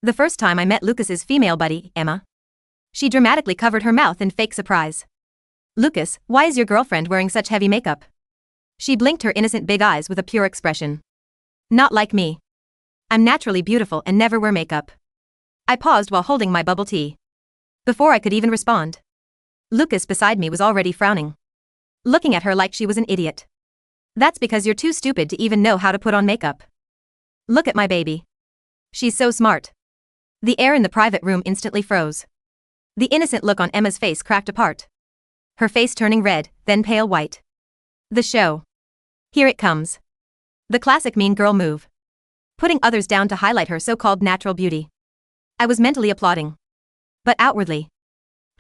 The first time I met Lucas's female buddy, Emma. She dramatically covered her mouth in fake surprise. "Lucas, why is your girlfriend wearing such heavy makeup?" She blinked her innocent big eyes with a pure expression. "Not like me. I'm naturally beautiful and never wear makeup." I paused while holding my bubble tea. Before I could even respond, Lucas beside me was already frowning, looking at her like she was an idiot. "That's because you're too stupid to even know how to put on makeup. Look at my baby. She's so smart." The air in the private room instantly froze. The innocent look on Emma's face cracked apart, her face turning red, then pale white. The show. Here it comes. The classic mean girl move. Putting others down to highlight her so-called natural beauty. I was mentally applauding. But outwardly,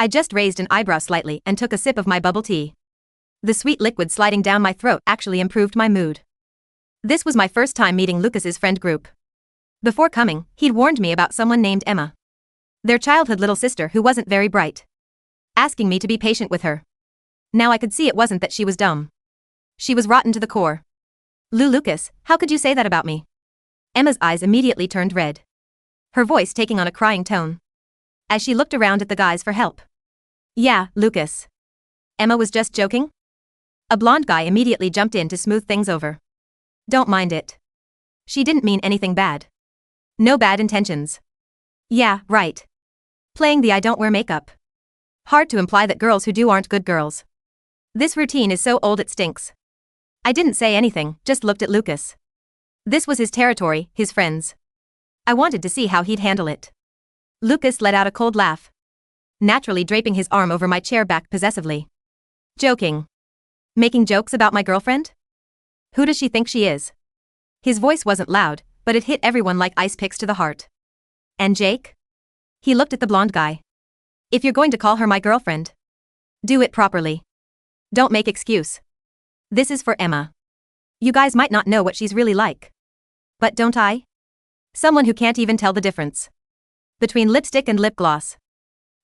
I just raised an eyebrow slightly and took a sip of my bubble tea. The sweet liquid sliding down my throat actually improved my mood. This was my first time meeting Lucas's friend group. Before coming, he'd warned me about someone named Emma, their childhood little sister who wasn't very bright, asking me to be patient with her. Now I could see it wasn't that she was dumb. She was rotten to the core. Lucas, how could you say that about me?" Emma's eyes immediately turned red, her voice taking on a crying tone, as she looked around at the guys for help. "Yeah, Lucas. Emma was just joking?" A blonde guy immediately jumped in to smooth things over. "Don't mind it. She didn't mean anything bad. No bad intentions." "Yeah, right. Playing the I don't wear makeup. Hard to imply that girls who do aren't good girls. This routine is so old it stinks." I didn't say anything, just looked at Lucas. This was his territory, his friends. I wanted to see how he'd handle it. Lucas let out a cold laugh, naturally draping his arm over my chair back possessively. "Joking? Making jokes about my girlfriend? Who does she think she is?" His voice wasn't loud, but it hit everyone like ice picks to the heart. "And Jake?" He looked at the blonde guy. "If you're going to call her my girlfriend, do it properly. Don't make excuse. This is for Emma. You guys might not know what she's really like. But don't I? Someone who can't even tell the difference between lipstick and lip gloss.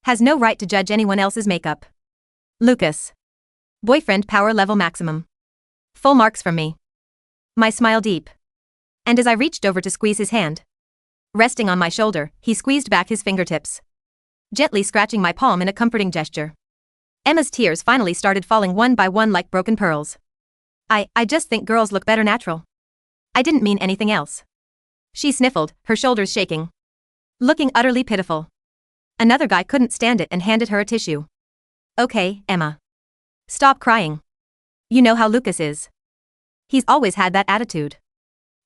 Has no right to judge anyone else's makeup." Lucas. Boyfriend power level maximum. Full marks from me. My smile deep. And as I reached over to squeeze his hand, resting on my shoulder, he squeezed back his fingertips, gently scratching my palm in a comforting gesture. Emma's tears finally started falling one by one like broken pearls. I just think girls look better natural. I didn't mean anything else." She sniffled, her shoulders shaking, looking utterly pitiful. Another guy couldn't stand it and handed her a tissue. "Okay, Emma. Stop crying. You know how Lucas is. He's always had that attitude."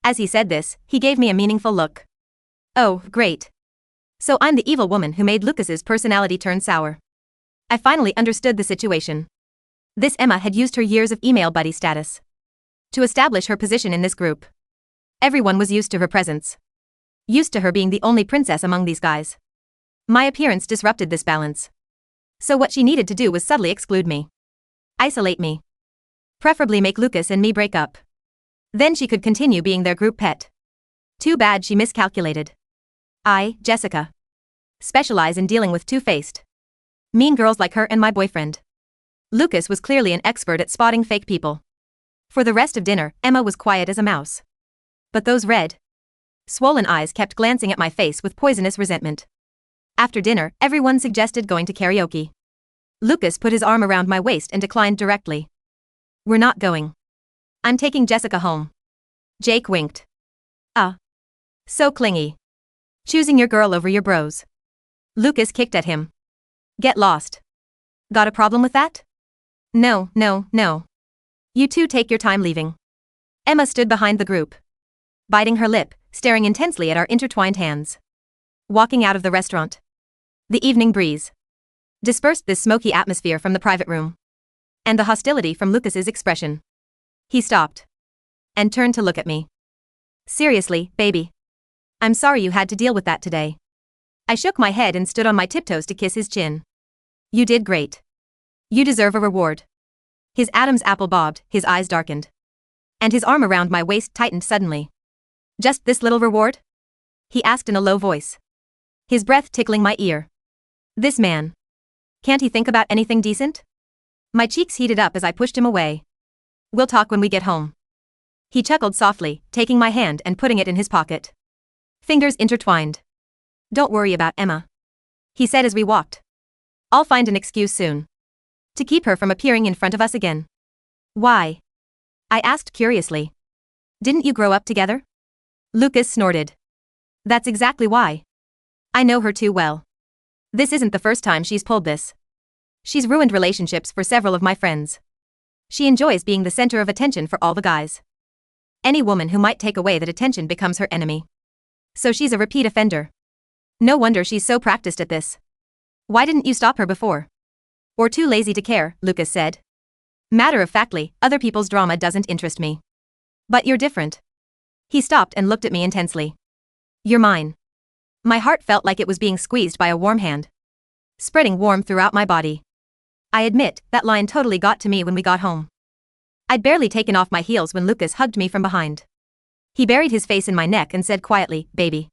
As he said this, he gave me a meaningful look. "Oh, great. So I'm the evil woman who made Lucas's personality turn sour." I finally understood the situation. This Emma had used her years of email buddy status to establish her position in this group. Everyone was used to her presence, used to her being the only princess among these guys. My appearance disrupted this balance. So what she needed to do was subtly exclude me, isolate me, preferably make Lucas and me break up. Then she could continue being their group pet. Too bad she miscalculated. I, Jessica, specialize in dealing with two-faced, mean girls like her and my boyfriend. Lucas was clearly an expert at spotting fake people. For the rest of dinner, Emma was quiet as a mouse. But those red, swollen eyes kept glancing at my face with poisonous resentment. After dinner, everyone suggested going to karaoke. Lucas put his arm around my waist and declined directly. "We're not going. I'm taking Jessica home." Jake winked. So clingy. Choosing your girl over your bros." Lucas kicked at him. "Get lost. Got a problem with that?" No. You two take your time leaving." Emma stood behind the group, biting her lip, staring intensely at our intertwined hands. Walking out of the restaurant, the evening breeze dispersed this smoky atmosphere from the private room, and the hostility from Lucas's expression. He stopped and turned to look at me. "Seriously, baby. I'm sorry you had to deal with that today." I shook my head and stood on my tiptoes to kiss his chin. "You did great. You deserve a reward." His Adam's apple bobbed, his eyes darkened, and his arm around my waist tightened suddenly. "Just this little reward?" he asked in a low voice, his breath tickling my ear. This man. Can't he think about anything decent? My cheeks heated up as I pushed him away. "We'll talk when we get home." He chuckled softly, taking my hand and putting it in his pocket. Fingers intertwined. Don't worry about Emma, he said as we walked. I'll find an excuse soon to keep her from appearing in front of us again. Why? I asked curiously. Didn't you grow up together? Lucas snorted. That's exactly why. I know her too well. This isn't the first time she's pulled this. She's ruined relationships for several of my friends. She enjoys being the center of attention for all the guys. Any woman who might take away that attention becomes her enemy. So she's a repeat offender. No wonder she's so practiced at this. Why didn't you stop her before? Or too lazy to care, Lucas said. Matter-of-factly, other people's drama doesn't interest me. But you're different. He stopped and looked at me intensely. You're mine. My heart felt like it was being squeezed by a warm hand, spreading warm throughout my body. I admit, that line totally got to me when we got home. I'd barely taken off my heels when Lucas hugged me from behind. He buried his face in my neck and said quietly, "Baby,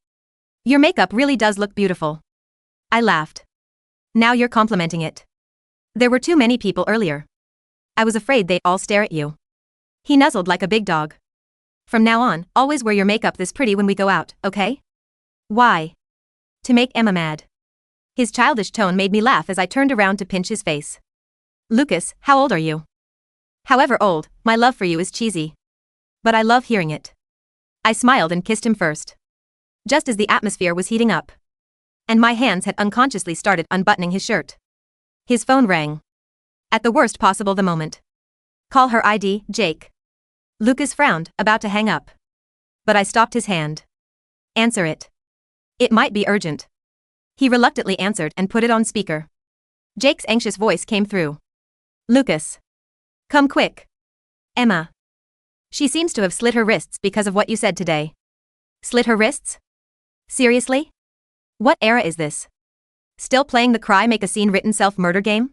your makeup really does look beautiful." I laughed. Now you're complimenting it. There were too many people earlier. I was afraid they'd all stare at you. He nuzzled like a big dog. From now on, always wear your makeup this pretty when we go out, okay? Why? To make Emma mad. His childish tone made me laugh as I turned around to pinch his face. Lucas, how old are you? However old, my love for you is cheesy. But I love hearing it. I smiled and kissed him first, just as the atmosphere was heating up, and my hands had unconsciously started unbuttoning his shirt. His phone rang. At the worst possible the moment. Call her ID, Jake. Lucas frowned, about to hang up. But I stopped his hand. Answer it. It might be urgent. He reluctantly answered and put it on speaker. Jake's anxious voice came through. Lucas. Come quick. Emma. She seems to have slit her wrists because of what you said today. Slit her wrists? Seriously? What era is this? Still playing the cry make a scene written self-murder game?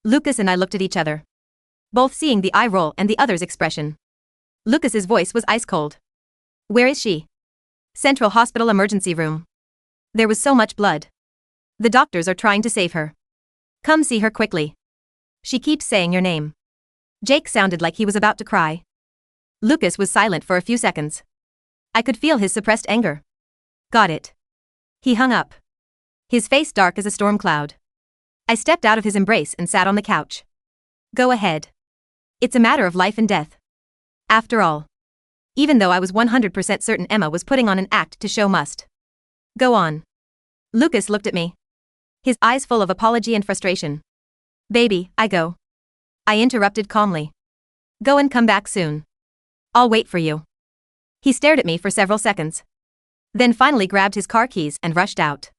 Lucas and I looked at each other, both seeing the eye roll and the other's expression. Lucas's voice was ice cold. Where is she? Central Hospital emergency room. There was so much blood. The doctors are trying to save her. Come see her quickly. She keeps saying your name. Jake sounded like he was about to cry. Lucas was silent for a few seconds. I could feel his suppressed anger. Got it. He hung up, his face dark as a storm cloud. I stepped out of his embrace and sat on the couch. Go ahead. It's a matter of life and death. After all. Even though I was 100% certain Emma was putting on an act to show must. Go on. Lucas looked at me, his eyes full of apology and frustration. Baby, I go. I interrupted calmly. Go and come back soon. I'll wait for you. He stared at me for several seconds, then finally grabbed his car keys and rushed out.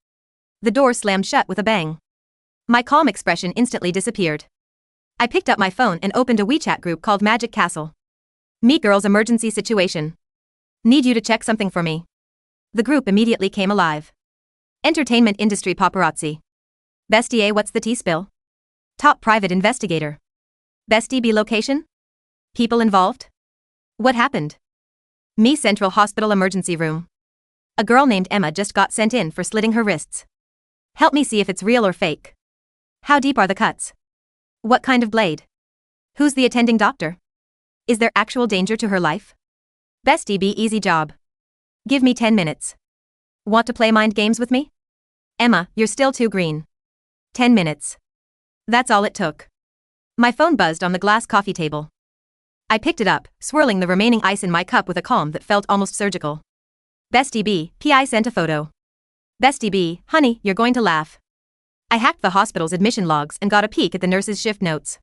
The door slammed shut with a bang. My calm expression instantly disappeared. I picked up my phone and opened a WeChat group called Magic Castle. Me girls emergency situation. Need you to check something for me. The group immediately came alive. Entertainment industry paparazzi. Bestie A, what's the tea spill? Top private investigator. Bestie B, location? People involved? What happened? Me, Central Hospital emergency room. A girl named Emma just got sent in for slitting her wrists. Help me see if it's real or fake. How deep are the cuts? What kind of blade? Who's the attending doctor? Is there actual danger to her life? Bestie B, easy job. Give me 10 minutes. Want to play mind games with me? Emma, you're still too green. 10 minutes. That's all it took. My phone buzzed on the glass coffee table. I picked it up, swirling the remaining ice in my cup with a calm that felt almost surgical. Bestie B, PI sent a photo. Bestie B, honey, you're going to laugh. I hacked the hospital's admission logs and got a peek at the nurse's shift notes.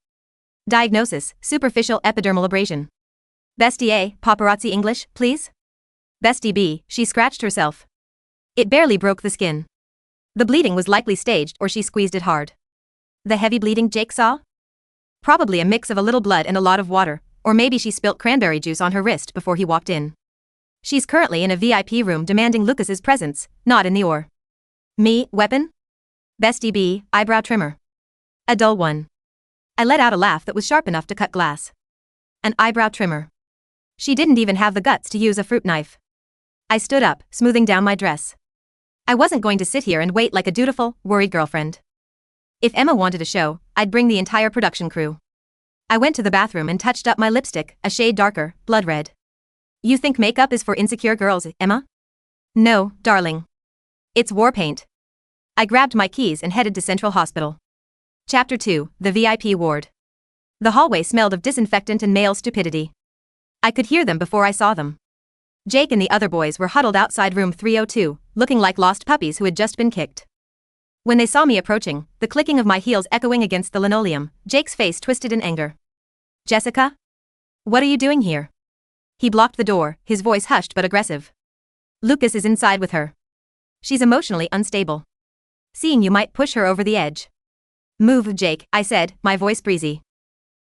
Diagnosis, superficial epidermal abrasion. Bestie A, paparazzi English, please? Bestie B, she scratched herself. It barely broke the skin. The bleeding was likely staged or she squeezed it hard. The heavy bleeding Jake saw? Probably a mix of a little blood and a lot of water, or maybe she spilt cranberry juice on her wrist before he walked in. She's currently in a VIP room demanding Lucas's presence, not in the OR. Me, weapon? Bestie B, eyebrow trimmer. A dull one. I let out a laugh that was sharp enough to cut glass. An eyebrow trimmer. She didn't even have the guts to use a fruit knife. I stood up, smoothing down my dress. I wasn't going to sit here and wait like a dutiful, worried girlfriend. If Emma wanted a show, I'd bring the entire production crew. I went to the bathroom and touched up my lipstick, a shade darker, blood red. You think makeup is for insecure girls, Emma? No, darling. It's war paint. I grabbed my keys and headed to Central Hospital. Chapter 2, the VIP ward. The hallway smelled of disinfectant and male stupidity. I could hear them before I saw them. Jake and the other boys were huddled outside room 302, looking like lost puppies who had just been kicked. When they saw me approaching, the clicking of my heels echoing against the linoleum, Jake's face twisted in anger. Jessica? What are you doing here? He blocked the door, his voice hushed but aggressive. Lucas is inside with her. She's emotionally unstable. Seeing you might push her over the edge. Move, Jake, I said, my voice breezy.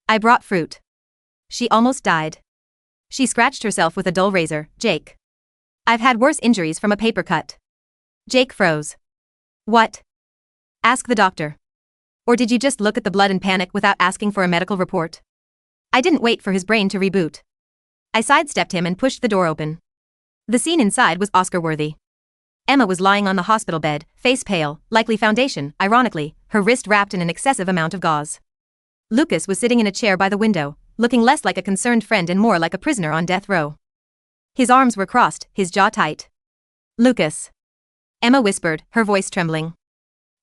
I brought fruit. She almost died. She scratched herself with a dull razor, Jake. I've had worse injuries from a paper cut. Jake froze. What? Ask the doctor. Or did you just look at the blood and panic without asking for a medical report? I didn't wait for his brain to reboot. I sidestepped him and pushed the door open. The scene inside was Oscar-worthy. Emma was lying on the hospital bed, face pale, likely foundation, ironically, her wrist wrapped in an excessive amount of gauze. Lucas was sitting in a chair by the window, looking less like a concerned friend and more like a prisoner on death row. His arms were crossed, his jaw tight. Lucas. Emma whispered, her voice trembling.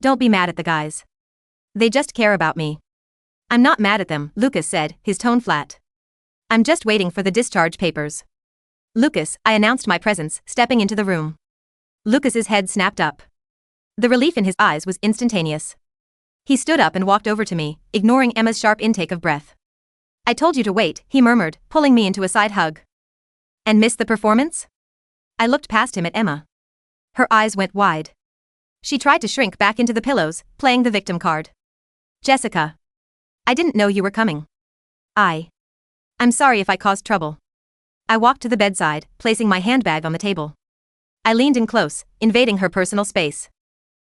Don't be mad at the guys. They just care about me. I'm not mad at them, Lucas said, his tone flat. I'm just waiting for the discharge papers. Lucas, I announced my presence, stepping into the room. Lucas's head snapped up. The relief in his eyes was instantaneous. He stood up and walked over to me, ignoring Emma's sharp intake of breath. I told you to wait, he murmured, pulling me into a side hug. And missed the performance? I looked past him at Emma. Her eyes went wide. She tried to shrink back into the pillows, playing the victim card. Jessica. I didn't know you were coming. I'm sorry if I caused trouble. I walked to the bedside, placing my handbag on the table. I leaned in close, invading her personal space.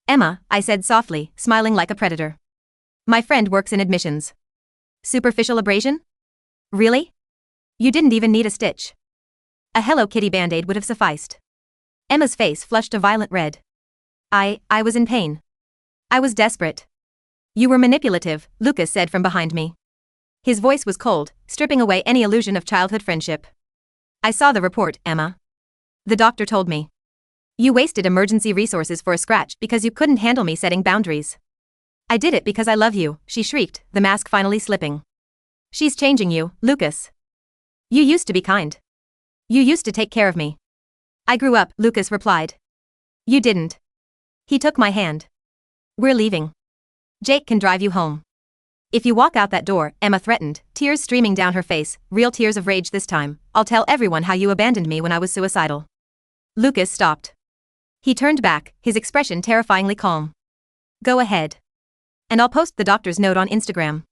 Emma, I said softly, smiling like a predator. My friend works in admissions. Superficial abrasion? Really? You didn't even need a stitch. A Hello Kitty Band-Aid would have sufficed. Emma's face flushed a violent red. I was in pain. I was desperate. You were manipulative, Lucas said from behind me. His voice was cold, stripping away any illusion of childhood friendship. I saw the report, Emma. The doctor told me. You wasted emergency resources for a scratch because you couldn't handle me setting boundaries. I did it because I love you, she shrieked, the mask finally slipping. She's changing you, Lucas. You used to be kind. You used to take care of me. I grew up, Lucas replied. You didn't. He took my hand. We're leaving. Jake can drive you home. If you walk out that door, Emma threatened, tears streaming down her face, real tears of rage this time, I'll tell everyone how you abandoned me when I was suicidal. Lucas stopped. He turned back, his expression terrifyingly calm. Go ahead. And I'll post the doctor's note on Instagram.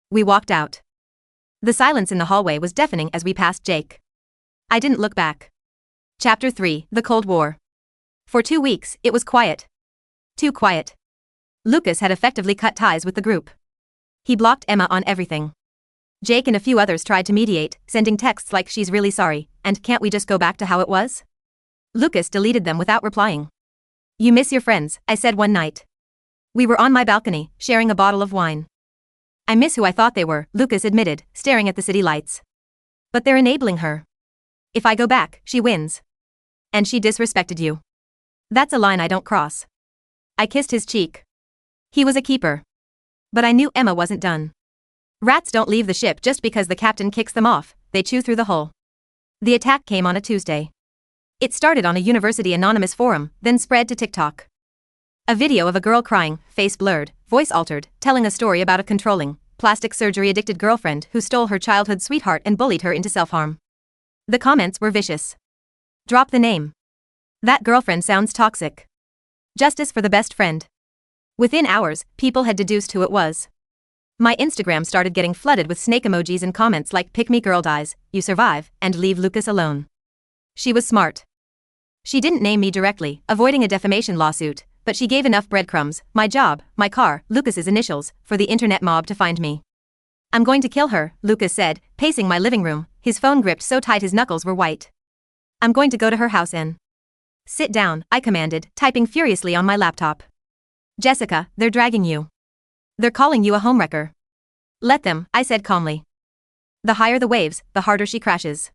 We walked out. The silence in the hallway was deafening as we passed Jake. I didn't look back. Chapter 3, The Cold War. For 2 weeks, it was quiet. Too quiet. Lucas had effectively cut ties with the group. He blocked Emma on everything. Jake and a few others tried to mediate, sending texts like she's really sorry, and can't we just go back to how it was? Lucas deleted them without replying. You miss your friends, I said one night. We were on my balcony, sharing a bottle of wine. I miss who I thought they were, Lucas admitted, staring at the city lights. But they're enabling her. If I go back, she wins. And she disrespected you. That's a line I don't cross. I kissed his cheek. He was a keeper. But I knew Emma wasn't done. Rats don't leave the ship just because the captain kicks them off, they chew through the hull. The attack came on a Tuesday. It started on a university anonymous forum, then spread to TikTok. A video of a girl crying, face blurred, voice altered, telling a story about a controlling, plastic surgery addicted girlfriend who stole her childhood sweetheart and bullied her into self-harm. The comments were vicious. Drop the name. That girlfriend sounds toxic. Justice for the best friend. Within hours, people had deduced who it was. My Instagram started getting flooded with snake emojis and comments like pick me girl dies, you survive, and leave Lucas alone. She was smart. She didn't name me directly, avoiding a defamation lawsuit, but she gave enough breadcrumbs, my job, my car, Lucas's initials, for the internet mob to find me. I'm going to kill her, Lucas said, pacing my living room, his phone gripped so tight his knuckles were white. I'm going to go to her house and... Sit down, I commanded, typing furiously on my laptop. Jessica, they're dragging you. They're calling you a homewrecker. Let them, I said calmly. The higher the waves, the harder she crashes.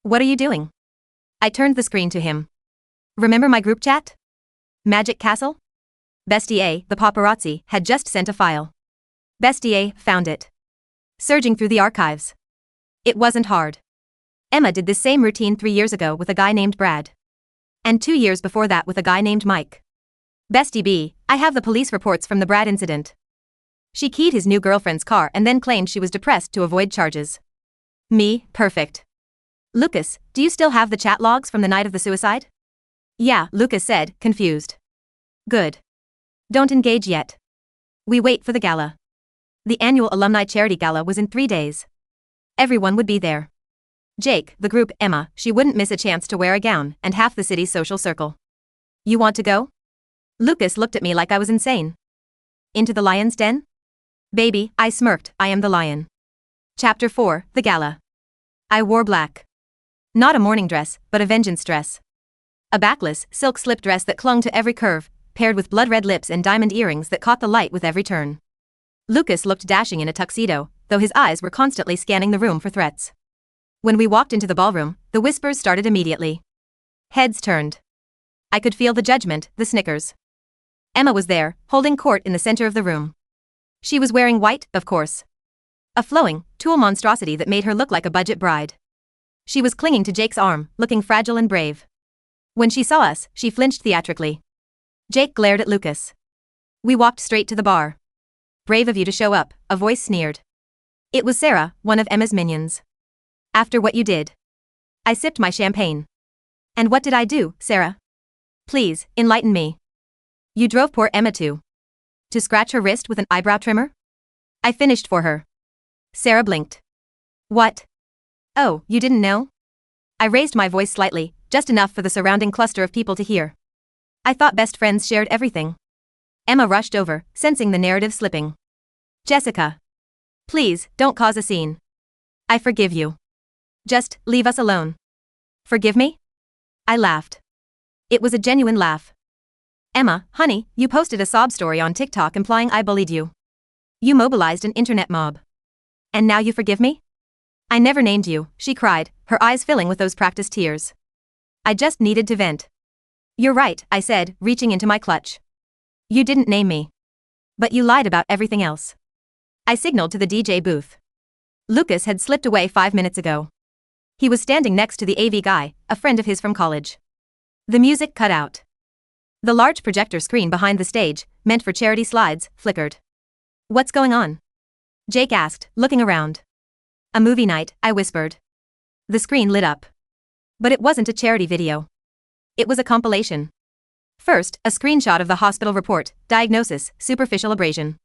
What are you doing? I turned the screen to him. Remember my group chat? Magic Castle? Bestie A, the paparazzi, had just sent a file. Bestie A found it. Surging through the archives. It wasn't hard. Emma did this same routine 3 years ago with a guy named Brad. And 2 years before that with a guy named Mike. Bestie B, I have the police reports from the Brad incident. She keyed his new girlfriend's car and then claimed she was depressed to avoid charges. Me, perfect. Lucas, do you still have the chat logs from the night of the suicide? Yeah, Lucas said, confused. Good. Don't engage yet. We wait for the gala. The annual alumni charity gala was in 3 days. Everyone would be there. Jake, the group, Emma, she wouldn't miss a chance to wear a gown, and half the city's social circle. You want to go? Lucas looked at me like I was insane. Into the lion's den? Baby, I smirked, I am the lion. Chapter 4, The Gala. I wore black. Not a morning dress, but a vengeance dress. A backless, silk slip dress that clung to every curve, paired with blood-red lips and diamond earrings that caught the light with every turn. Lucas looked dashing in a tuxedo, though his eyes were constantly scanning the room for threats. When we walked into the ballroom, the whispers started immediately. Heads turned. I could feel the judgment, the snickers. Emma was there, holding court in the center of the room. She was wearing white, of course. A flowing, tulle monstrosity that made her look like a budget bride. She was clinging to Jake's arm, looking fragile and brave. When she saw us, she flinched theatrically. Jake glared at Lucas. We walked straight to the bar. Brave of you to show up, a voice sneered. It was Sarah, one of Emma's minions. After what you did. I sipped my champagne. And what did I do, Sarah? Please, enlighten me. You drove poor Emma to scratch her wrist with an eyebrow trimmer? I finished for her. Sarah blinked. What? Oh, you didn't know? I raised my voice slightly, just enough for the surrounding cluster of people to hear. I thought best friends shared everything. Emma rushed over, sensing the narrative slipping. Jessica. Please, don't cause a scene. I forgive you. Just, leave us alone. Forgive me? I laughed. It was a genuine laugh. Emma, honey, you posted a sob story on TikTok implying I bullied you. You mobilized an internet mob. And now you forgive me? I never named you, she cried, her eyes filling with those practiced tears. I just needed to vent. You're right, I said, reaching into my clutch. You didn't name me. But you lied about everything else. I signaled to the DJ booth. Lucas had slipped away 5 minutes ago. He was standing next to the AV guy, a friend of his from college. The music cut out. The large projector screen behind the stage, meant for charity slides, flickered. What's going on? Jake asked, looking around. A movie night, I whispered. The screen lit up. But it wasn't a charity video. It was a compilation. First, a screenshot of the hospital report, diagnosis, superficial abrasion.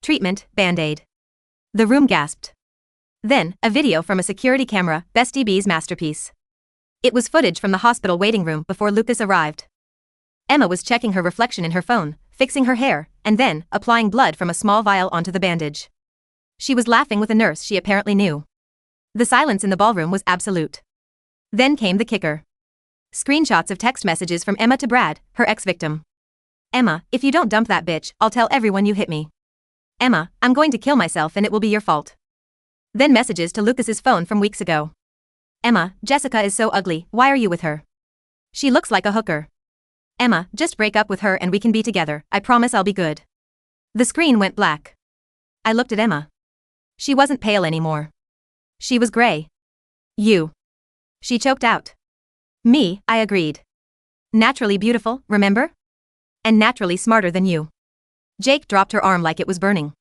Treatment, Band-Aid. The room gasped. Then, a video from a security camera, Bestie B's masterpiece. It was footage from the hospital waiting room before Lucas arrived. Emma was checking her reflection in her phone, fixing her hair, and then, applying blood from a small vial onto the bandage. She was laughing with a nurse she apparently knew. The silence in the ballroom was absolute. Then came the kicker. Screenshots of text messages from Emma to Brad, her ex-victim. Emma, if you don't dump that bitch, I'll tell everyone you hit me. Emma, I'm going to kill myself and it will be your fault. Then messages to Lucas's phone from weeks ago. Emma, Jessica is so ugly, why are you with her? She looks like a hooker. Emma, just break up with her and we can be together, I promise I'll be good. The screen went black. I looked at Emma. She wasn't pale anymore. She was gray. You. She choked out. Me, I agreed. Naturally beautiful, remember? And naturally smarter than you. Jake dropped her arm like it was burning.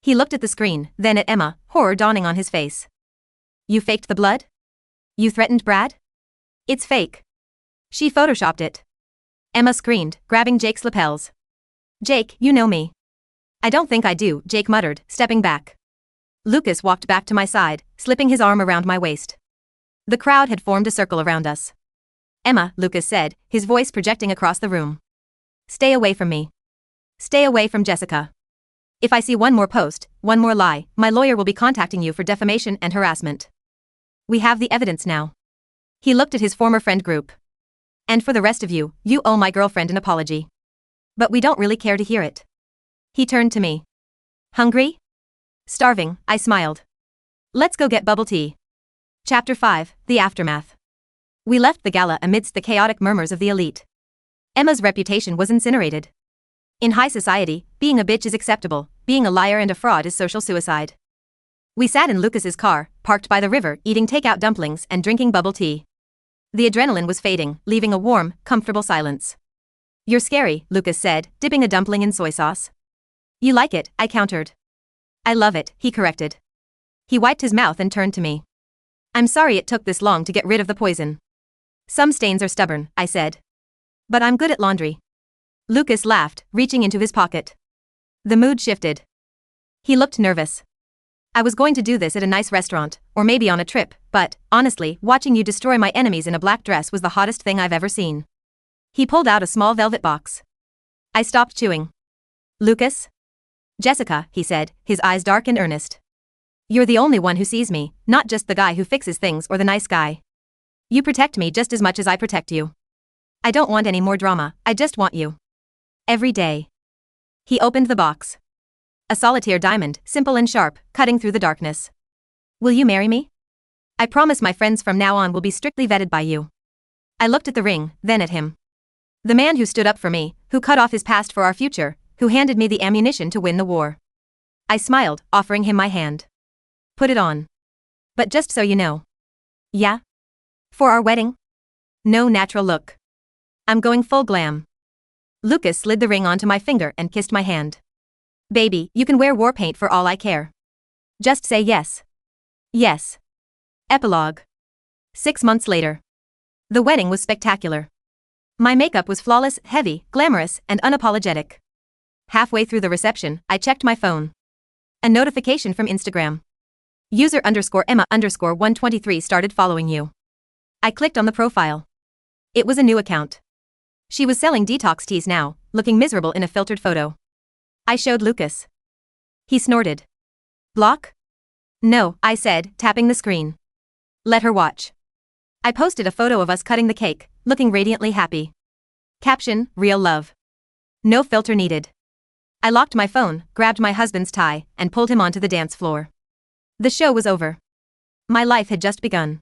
He looked at the screen, then at Emma, horror dawning on his face. You faked the blood? You threatened Brad? It's fake. She photoshopped it. Emma screamed, grabbing Jake's lapels. Jake, you know me. I don't think I do, Jake muttered, stepping back. Lucas walked back to my side, slipping his arm around my waist. The crowd had formed a circle around us. Emma, Lucas said, his voice projecting across the room. Stay away from me. Stay away from Jessica. If I see one more post, one more lie, my lawyer will be contacting you for defamation and harassment. We have the evidence now. He looked at his former friend group. And for the rest of you, you owe my girlfriend an apology. But we don't really care to hear it. He turned to me. Hungry? Starving, I smiled. Let's go get bubble tea. Chapter 5, The Aftermath. We left the gala amidst the chaotic murmurs of the elite. Emma's reputation was incinerated. In high society, being a bitch is acceptable, being a liar and a fraud is social suicide. We sat in Lucas's car, parked by the river, eating takeout dumplings and drinking bubble tea. The adrenaline was fading, leaving a warm, comfortable silence. "You're scary," Lucas said, dipping a dumpling in soy sauce. "You like it," I countered. "I love it," he corrected. He wiped his mouth and turned to me. "I'm sorry it took this long to get rid of the poison." "Some stains are stubborn," I said. "But I'm good at laundry." Lucas laughed, reaching into his pocket. The mood shifted. He looked nervous. "I was going to do this at a nice restaurant, or maybe on a trip, but, honestly, watching you destroy my enemies in a black dress was the hottest thing I've ever seen." He pulled out a small velvet box. I stopped chewing. "Lucas?" "Jessica," he said, his eyes dark and earnest. "You're the only one who sees me, not just the guy who fixes things or the nice guy. You protect me just as much as I protect you. I don't want any more drama, I just want you. Every day." He opened the box. A solitaire diamond, simple and sharp, cutting through the darkness. "Will you marry me? I promise my friends from now on will be strictly vetted by you." I looked at the ring, then at him. The man who stood up for me, who cut off his past for our future, who handed me the ammunition to win the war. I smiled, offering him my hand. "Put it on. But just so you know." "Yeah? For our wedding?" "No natural look. I'm going full glam." Lucas slid the ring onto my finger and kissed my hand. "Baby, you can wear war paint for all I care. Just say yes." "Yes." Epilogue. 6 months later. The wedding was spectacular. My makeup was flawless, heavy, glamorous, and unapologetic. Halfway through the reception, I checked my phone. A notification from Instagram. User_Emma_123 started following you. I clicked on the profile. It was a new account. She was selling detox teas now, looking miserable in a filtered photo. I showed Lucas. He snorted. "Block?" "No," I said, tapping the screen. "Let her watch." I posted a photo of us cutting the cake, looking radiantly happy. Caption, "Real love. No filter needed." I locked my phone, grabbed my husband's tie, and pulled him onto the dance floor. The show was over. My life had just begun.